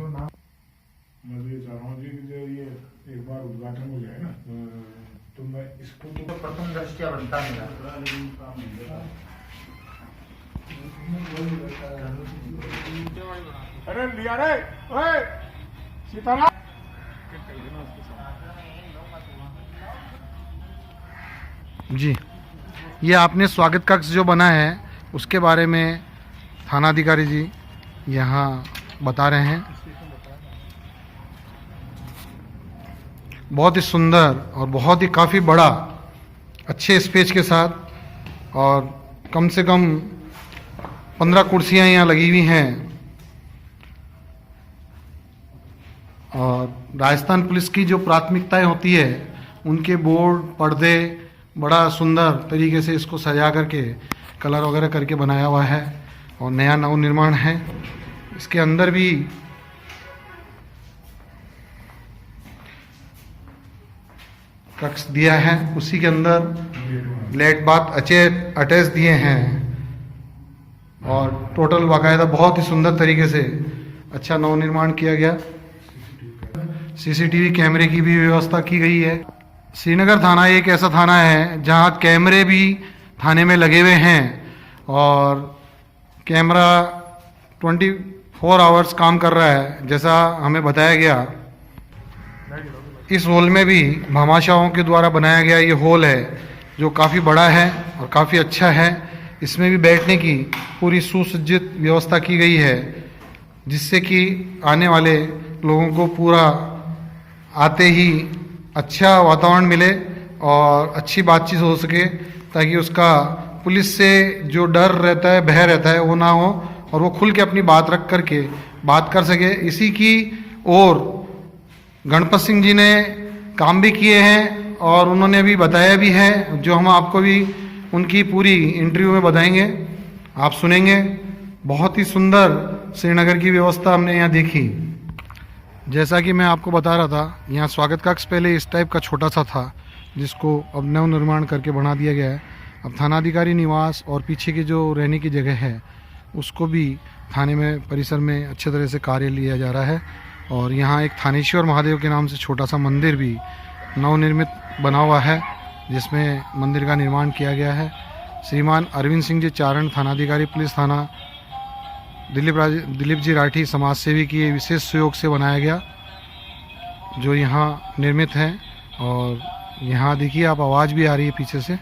मैं तो ये चाह रहा हूँ जी कि जो ये एक बार उद्घाटन हो जाए ना, तो मैं इसको तो प्रथम दृष्टिया बनता मेरा। अरे लिया रे, ओए सीताराम। जी, ये आपने स्वागत कक्ष जो बना है उसके बारे में थानाधिकारी जी यहाँ बता रहे हैं। बहुत ही सुंदर और बहुत ही काफ़ी बड़ा अच्छे स्पेस के साथ, और कम से कम 15 कुर्सियाँ यहाँ लगी हुई हैं। और राजस्थान पुलिस की जो प्राथमिकताएं होती है उनके बोर्ड पर्दे बड़ा सुंदर तरीके से इसको सजा करके कलर वगैरह करके बनाया हुआ है, और नया नवनिर्माण है। इसके अंदर भी कक्ष दिया है, उसी के अंदर लेट बाथ अटैच दिए हैं, और टोटल बाकायदा बहुत ही सुंदर तरीके से अच्छा नवनिर्माण किया गया। सीसीटीवी कैमरे की भी व्यवस्था की गई है। श्रीनगर थाना एक ऐसा थाना है जहां कैमरे भी थाने में लगे हुए हैं, और कैमरा 24 आवर्स काम कर रहा है जैसा हमें बताया गया। इस हॉल में भी भामाशाहों के द्वारा बनाया गया ये हॉल है जो काफ़ी बड़ा है और काफ़ी अच्छा है। इसमें भी बैठने की पूरी सुसज्जित व्यवस्था की गई है, जिससे कि आने वाले लोगों को पूरा आते ही अच्छा वातावरण मिले और अच्छी बातचीत हो सके, ताकि उसका पुलिस से जो डर रहता है, भय रहता है, वो ना हो, और वो खुल के अपनी बात रख करके बात कर सके। इसी की ओर गणपत सिंह जी ने काम भी किए हैं, और उन्होंने भी बताया भी है, जो हम आपको भी उनकी पूरी इंटरव्यू में बताएंगे, आप सुनेंगे। बहुत ही सुंदर श्रीनगर की व्यवस्था हमने यहाँ देखी। जैसा कि मैं आपको बता रहा था, यहाँ स्वागत कक्ष पहले इस टाइप का छोटा सा था, जिसको अब नवनिर्माण करके बना दिया गया है। अब थानाधिकारी निवास और पीछे की जो रहने की जगह है उसको भी थाने में परिसर में अच्छे तरह से कार्य लिया जा रहा है। और यहाँ एक थानेश्वर महादेव के नाम से छोटा सा मंदिर भी नवनिर्मित बना हुआ है, जिसमें मंदिर का निर्माण किया गया है। श्रीमान अरविंद सिंह जी चारण, थानाधिकारी पुलिस थाना, दिलीप जी राठी समाज सेवी की विशेष सहयोग से बनाया गया, जो यहाँ निर्मित है। और यहाँ देखिए आप, आवाज़ भी आ रही है पीछे से।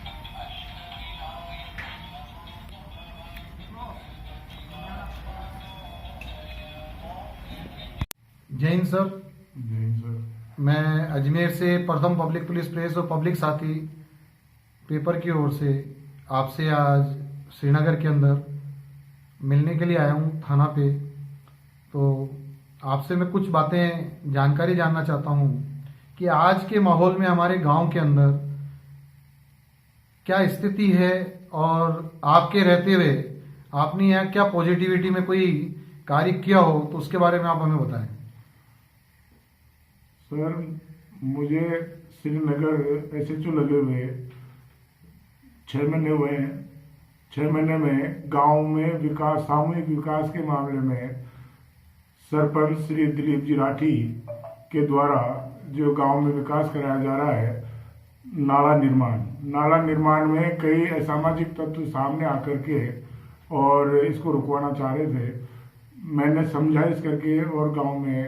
जय हिंद सर। जय हिंद सर। मैं अजमेर से प्रथम पब्लिक पुलिस प्रेस और पब्लिक साथी पेपर की ओर से आपसे आज श्रीनगर के अंदर मिलने के लिए आया हूँ थाना पे। तो आपसे मैं कुछ बातें जानकारी जानना चाहता हूँ कि आज के माहौल में हमारे गांव के अंदर क्या स्थिति है, और आपके रहते हुए आपने यहाँ क्या पॉजिटिविटी में कोई कार्य किया हो तो उसके बारे में आप हमें बताएं। सर, मुझे श्रीनगर SHO लगे हुए 6 महीने हुए हैं। 6 महीने में गांव में विकास, सामूहिक विकास के मामले में सरपंच श्री दिलीप जी राठी के द्वारा जो गांव में विकास कराया जा रहा है, नाला निर्माण में कई असामाजिक तत्व सामने आकर के और इसको रुकवाना चाह रहे थे। मैंने समझाइश करके और गांव में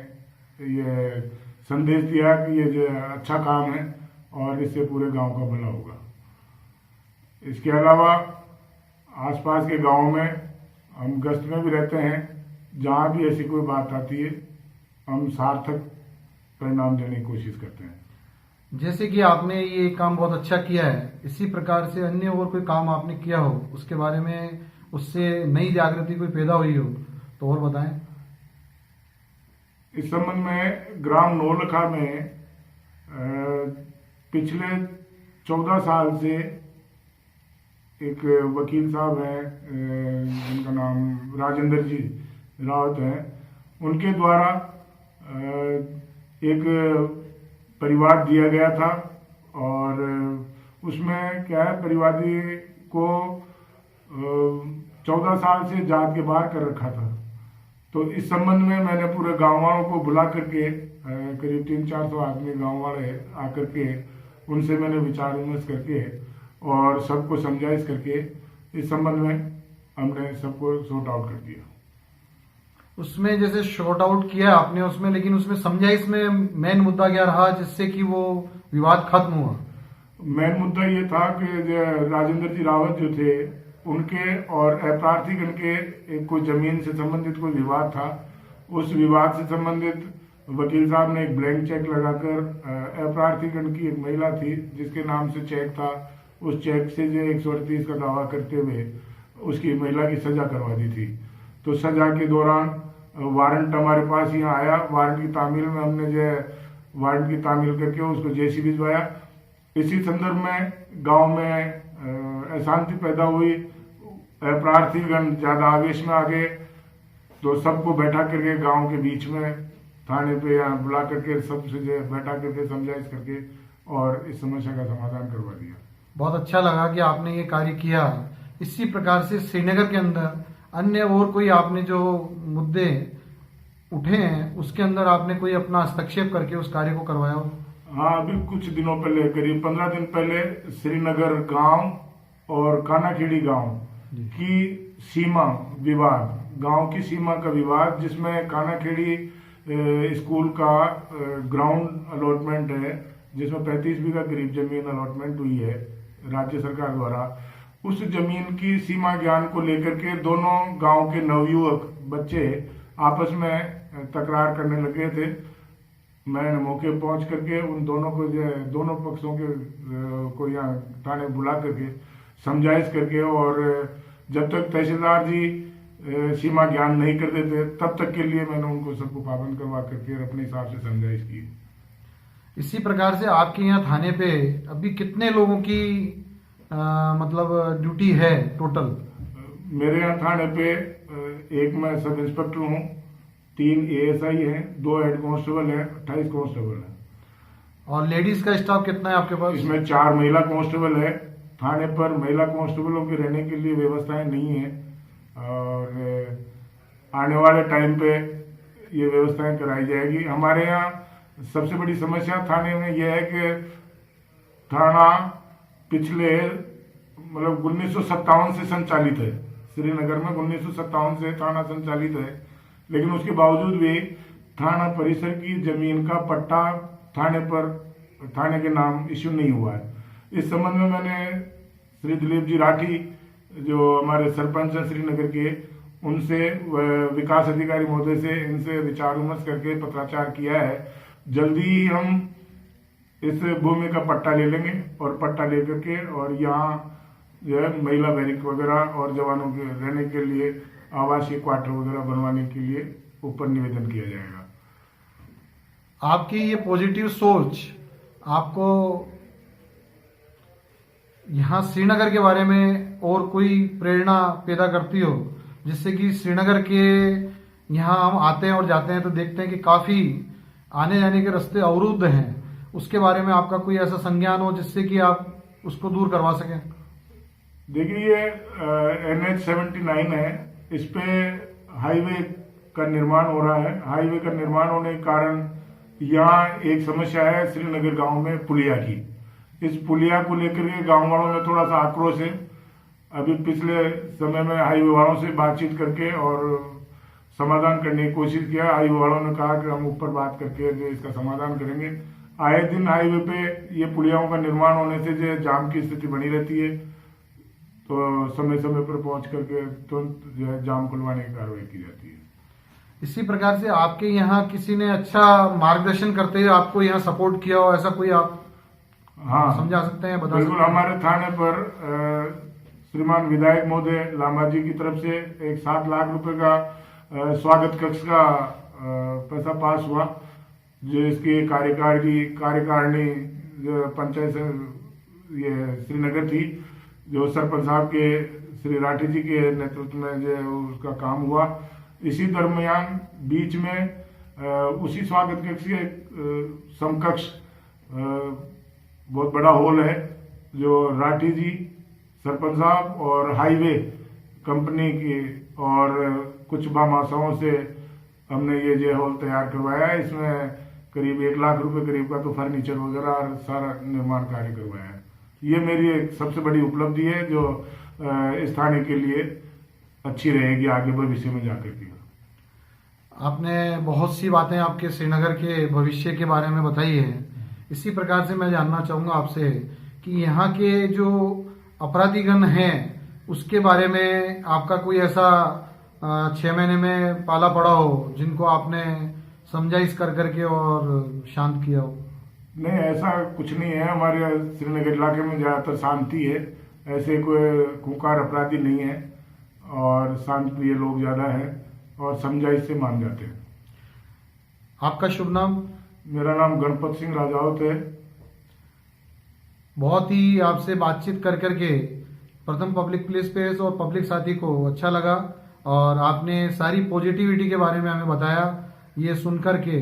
ये संदेश दिया कि ये जो अच्छा काम है और इससे पूरे गांव का भला होगा। इसके अलावा आसपास के गांव में हम गश्त में भी रहते हैं, जहां भी ऐसी कोई बात आती है हम सार्थक परिणाम देने की कोशिश करते हैं। जैसे कि आपने ये काम बहुत अच्छा किया है, इसी प्रकार से अन्य और कोई काम आपने किया हो, उसके बारे में उससे नई जागृति कोई पैदा हुई हो तो और बताएं। इस संबंध में ग्राम नौलखा में पिछले 14 साल से एक वकील साहब हैं, जिनका नाम राजेंद्र जी रावत है, उनके द्वारा एक परिवार दिया गया था। और उसमें क्या है, परिवादी को 14 साल से जात के बाहर कर रखा था। तो इस संबंध में मैंने पूरे गांव वालों को बुला करके करीब 300-400 आदमी गांव वाले आकर के उनसे मैंने विचार विमर्श करके और सबको समझाइश करके इस संबंध में हमने सबको सॉर्ट आउट कर दिया। उसमें जैसे शॉर्ट आउट किया आपने उसमें, लेकिन उसमें समझाइश में मेन मुद्दा क्या रहा जिससे कि वो विवाद खत्म हुआ? मेन मुद्दा ये था कि राजेंद्र जी रावत जो थे उनके और अप्रार्थीगण के एक कोई जमीन से संबंधित कोई विवाद था। उस विवाद से संबंधित वकील साहब ने एक ब्लैंक चेक लगाकर अप्रार्थीगण की एक महिला थी जिसके नाम से चेक था, उस चेक से जो 138 का दावा करते हुए उसकी महिला की सजा करवा दी थी। तो सजा के दौरान वारंट हमारे पास यहाँ आया, वारंट की तामील में हमने जो वारंट की तामील करके उसको जेसी भिजवाया। इसी संदर्भ में गांव में अशांति पैदा हुई, प्रार्थीगण ज्यादा आवेश में आ गए, तो सबको बैठा करके गांव के बीच में थाने पे यहाँ बुला करके सबसे जो बैठा करके समझाइश करके और इस समस्या का समाधान करवा दिया। बहुत अच्छा लगा कि आपने ये कार्य किया। इसी प्रकार से श्रीनगर के अंदर अन्य और कोई आपने जो मुद्दे उठे हैं उसके अंदर आपने कोई अपना हस्तक्षेप करके उस कार्य को करवाया हो? हाँ, अभी कुछ दिनों पहले करीब 15 दिन पहले श्रीनगर गांव और कानाखेड़ी गांव की सीमा विवाद, गांव की सीमा का विवाद जिसमें कानाखेड़ी स्कूल का ग्राउंड अलॉटमेंट है जिसमें 35 बीघा करीब जमीन अलॉटमेंट हुई है राज्य सरकार द्वारा। उस जमीन की सीमा ज्ञान को लेकर के दोनों गांव के नवयुवक बच्चे आपस में तकरार करने लगे थे। मैंने मौके पहुंच करके उन दोनों को दोनों पक्षों के को यहाँ थाने बुला करके समझाइश करके और जब तक तहसीलदार जी सीमा ज्ञान नहीं कर देते तब तक के लिए मैंने उनको सबको पाबंद करवा करके अपने हिसाब से समझाइश की। इसी प्रकार से आपके यहाँ थाने पे अभी कितने लोगों की मतलब ड्यूटी है टोटल? मेरे यहाँ थाने पे एक मैं सब इंस्पेक्टर हूँ, 3 ASI हैं, 2 हेड कांस्टेबल हैं, 28 कांस्टेबल हैं। और लेडीज का स्टाफ कितना है आपके पास? इसमें 4 महिला कांस्टेबल है। थाने पर महिला कांस्टेबलों के रहने के लिए व्यवस्थाएं नहीं है और आने वाले टाइम पे ये व्यवस्थाएं कराई जाएगी। हमारे यहाँ सबसे बड़ी समस्या थाने में यह है कि थाना पिछले मतलब 1957 से संचालित है। श्रीनगर में 1957 से थाना संचालित है, लेकिन उसके बावजूद भी थाना परिसर की जमीन का पट्टा थाने के नाम इश्यू नहीं हुआ है। इस संबंध में मैंने श्री दिलीप जी राठी जो हमारे सरपंच हैं श्रीनगर के, उनसे विकास अधिकारी महोदय से इनसे विचार विमर्श करके पत्राचार किया है। जल्दी ही हम इस भूमि का पट्टा ले लेंगे और पट्टा लेकर के और यहाँ जो है महिला बैरिक वगैरह और जवानों के रहने के लिए आवासीय क्वार्टर वगैरह बनवाने के लिए ऊपर निवेदन किया जाएगा। आपकी ये पॉजिटिव सोच आपको यहाँ श्रीनगर के बारे में और कोई प्रेरणा पैदा करती हो, जिससे कि श्रीनगर के यहाँ हम आते हैं और जाते हैं तो देखते हैं कि काफी आने जाने के रास्ते अवरुद्ध हैं, उसके बारे में आपका कोई ऐसा संज्ञान हो जिससे कि आप उसको दूर करवा सकें? देखिए, ये NH-79 है, इस पे हाईवे का निर्माण हो रहा है। हाईवे का निर्माण होने के कारण यहाँ एक समस्या है श्रीनगर गांव में पुलिया की। इस पुलिया को लेकर के गांव वालों में थोड़ा सा आक्रोश है। अभी पिछले समय में हाईवे वालों से बातचीत करके और समाधान करने की कोशिश किया। हाईवे वालों ने कहा कि हम ऊपर बात करके जो इसका समाधान करेंगे। आए दिन हाईवे पे ये पुलियाओं का निर्माण होने से जो जाम की स्थिति बनी रहती है, तो समय समय पर पहुंच करके तुरंत जो है जाम खुलवाने की कार्रवाई की जाती है। इसी प्रकार से आपके यहाँ किसी ने अच्छा मार्गदर्शन करते हुए आपको यहाँ सपोर्ट किया हो, ऐसा कोई आप समझा सकते हैं, बता सकते हैं? बिल्कुल, हमारे थाने पर श्रीमान विधायक महोदय लांबा जी की तरफ से एक 7 लाख रुपए का स्वागत कक्ष का पैसा पास हुआ, जो इसकी कार्यकारिणी जो पंचायत ये श्रीनगर थी, जो सरपंच साहब के श्री राठी जी के नेतृत्व में जो उसका काम हुआ। इसी दरमियान बीच में उसी स्वागत कक्ष के एक समकक्ष बहुत बड़ा हॉल है, जो राठी जी, सरपंच साहब और हाईवे कंपनी की और कुछ भामाशाहों से हमने ये जे हॉल तैयार करवाया है। इसमें करीब 1 लाख रुपए करीब का तो फर्नीचर वगैरह और सारा निर्माण कार्य करवाया है। ये मेरी एक सबसे बड़ी उपलब्धि है जो इस थाने के लिए अच्छी रहेगी आगे भविष्य में जाकर के। आपने बहुत सी बातें आपके श्रीनगर के भविष्य के बारे में बताई है। इसी प्रकार से मैं जानना चाहूँगा आपसे कि यहाँ के जो अपराधीगण हैं उसके बारे में आपका कोई ऐसा 6 महीने में पाला पड़ा हो जिनको आपने समझाइश कर करके और शांत किया हो? नहीं, ऐसा कुछ नहीं है। हमारे श्रीनगर इलाके में ज़्यादातर शांति है, ऐसे कोई खूंखार अपराधी नहीं है और शांतप्रिय लोग ज़्यादा हैं और समझाइश से मान जाते हैं। आपका शुभ नाम? मेरा नाम गणपत सिंह राजावत है। बहुत ही आपसे बातचीत कर करके प्रथम पब्लिक पुलिस स्पेस और पब्लिक साथी को अच्छा लगा और आपने सारी पॉजिटिविटी के बारे में हमें बताया। ये सुनकर के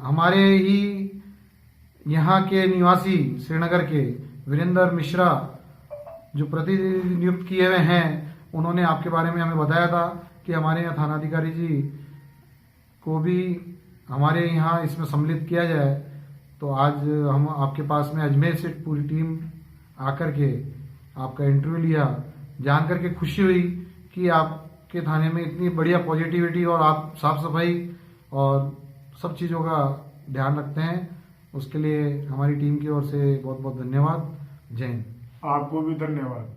हमारे ही यहाँ के निवासी श्रीनगर के वीरेंद्र मिश्रा जो प्रतिनिधि नियुक्त किए हुए हैं उन्होंने आपके बारे में हमें बताया था कि हमारे यहाँ थानाधिकारी जी को भी हमारे यहाँ इसमें सम्मिलित किया जाए। तो आज हम आपके पास में अजमेर से पूरी टीम आकर के आपका इंटरव्यू लिया, जान करके खुशी हुई कि आपके थाने में इतनी बढ़िया पॉजिटिविटी और आप साफ सफाई और सब चीज़ों का ध्यान रखते हैं। उसके लिए हमारी टीम की ओर से बहुत बहुत धन्यवाद। जय हिंद। आपको भी धन्यवाद।